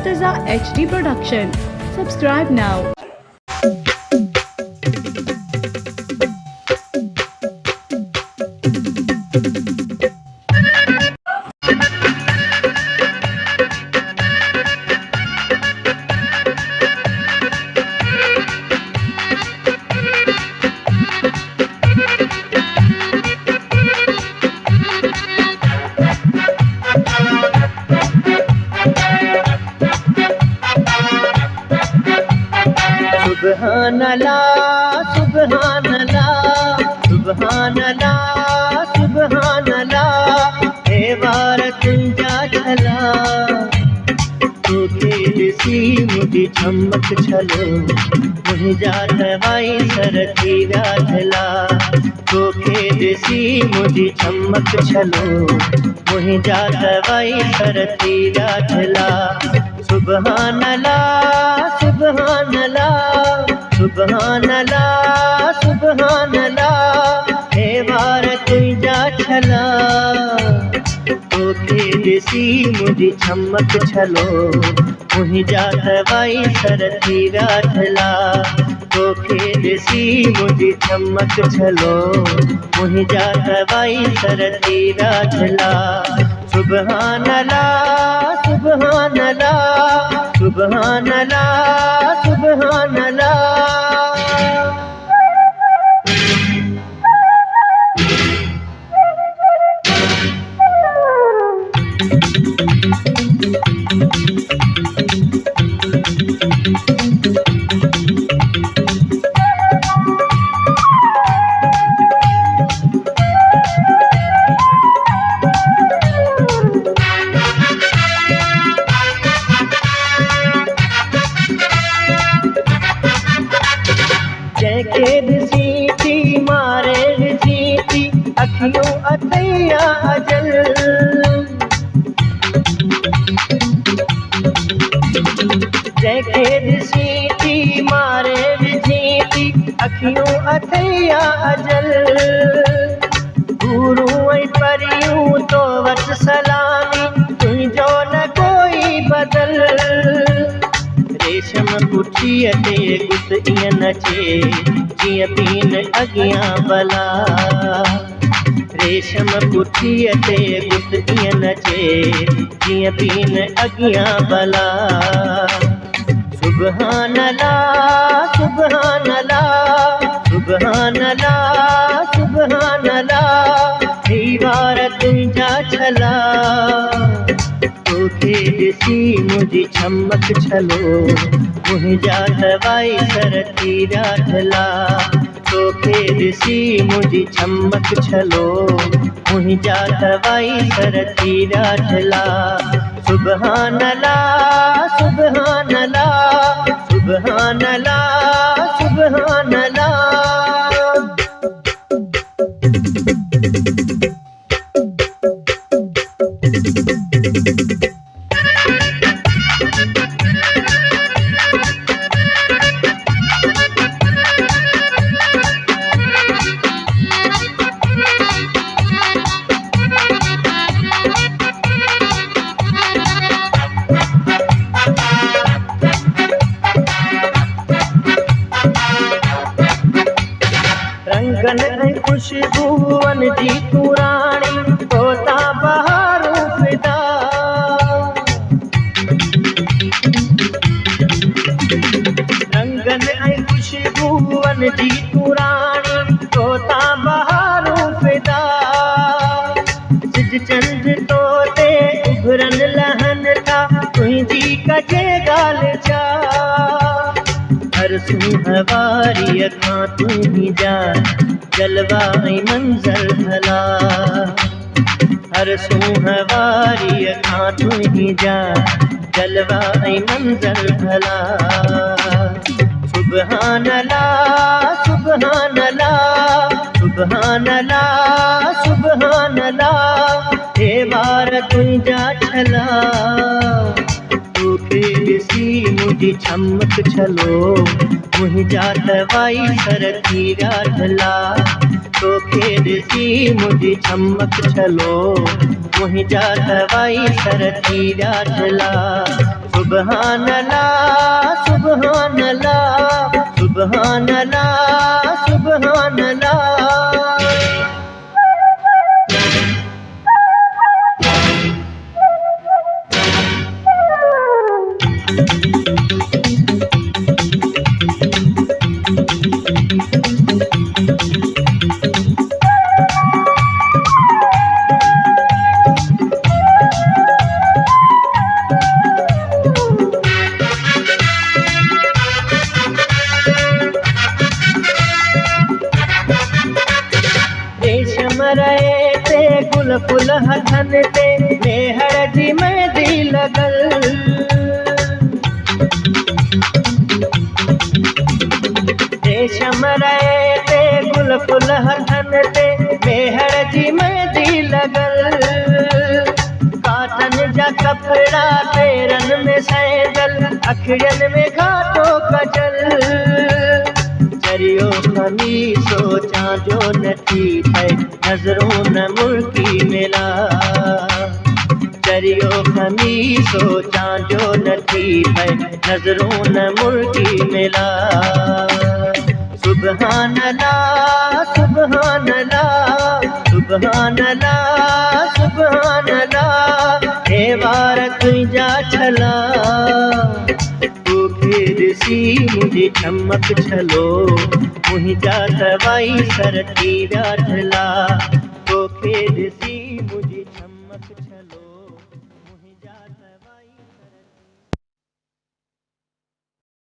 Murtaza HD Production. Subscribe now. सुबहान अल्लाह सुबहान अल्लाह सुबहान अल्लाह सुबहान अल्लाह हे वार तुंजा छला तोखे ॾिसी मुंहिंजी चमक छलो मुंहिंजा दवाई सर थी विया झला तोखे ॾिसी मुंहिंजी चमक छलो मुंहिंजा दवाई सर थी विया झला सुबहान अल्लाह सुबहान अल्लाह सुबहान अल्लाह सुबहान अल्लाह हे वार तुंजा छला तोखे ॾिसी मुंहिंजी चमक छलो मुंहिंजा दवाई सर थी विया झला तोखे ॾिसी मुंहिंजी चमक छलो मुंहिंजा दवाई सर थी विया झला सुबहान अल्लाह सुबहान अल्लाह सुबहान अल्लाह सुबहान अल्लाह जैके ॾिसी मारे विझी अखियूं अथैया अजल जैके ॾिसी मारे विझी अखियूं अथैया अजल गुरू ऐं परियूं तो वटि सलामी तुंहिंजो न कोई बदल रेशम पुठीअ ते गुत ईअं नचे जीअं पीन अॻियां भला रेशम पुठीअ ते गुत ईअं नचे जीअं पीन अॻियां भला सुबहान अल्लाह सुबहान अल्लाह सुबहान अल्लाह सुबहान अल्लाह हे वार तुंजा छला तोखे ॾिसी मुंहिंजी चमक छलो मुंहिंजा दवाई सर थी विया झला तोखे ॾिसी मुंहिंजी चमक छलो मुंहिंजा दवाई सर थी विया झला सुबहान अल्लाह सुबहान अल्लाह सुबहान अल्लाह सुबहान अल्लाह रंगन ऐं खुशबूअन जी तूं राणी तोता बहारूं फिदा रंगन ऐं खुशबूअन जी तूं राणी तोता बहारूं फिदा सिज चंद तो ते उभरन लहन था तुंहिंजी कजे ॻाल्हि जा हर सुहवारीअ खां तुंहिंजी जा जलवा ऐं मंज़र भला हर सुहवारीअ खां तुंहिंजी जा जलवा ऐं मंज़र भला सुबहान अल्लाह सुबहान अल्लाह सुबहान अल्लाह सुबहान अल्लाह हे वार तुंजा छला तोखे ॾिसी मुंहिंजी चमक छलो मुंहिंजा दवाई सर थी विया झला तोखे ॾिसी मुंहिंजी चमक छलो मुंहिंजा दवाई सर थी विया झला सुबहान अल्लाह सुबहान अल्लाह सुबहान अल्लाह सुबहान अल्लाह। रेशम रहे ते गुल फुल हथन ते मेहर जी मेहंदी लगल। रेशम रहे ते गुल फुल हथन ते मेहर जी मेहंदी लगल। काटन जा कपड़ा पेरन में सैंडल अखियन में घाटो कजल। चरियो खमीसो चांजो नथी है नजरों न मुल्की मिला। चरियो खमीसो चांजो नथी है नजरों न मुल्की मिला। सुबहान अल्लाह सुबहान अल्लाह सुबहान अल्लाह सुबहान अल्लाह। हे वार तुझा छला सी मुझे चमक छलो मुझा दवाई सरती व्याठला तो सी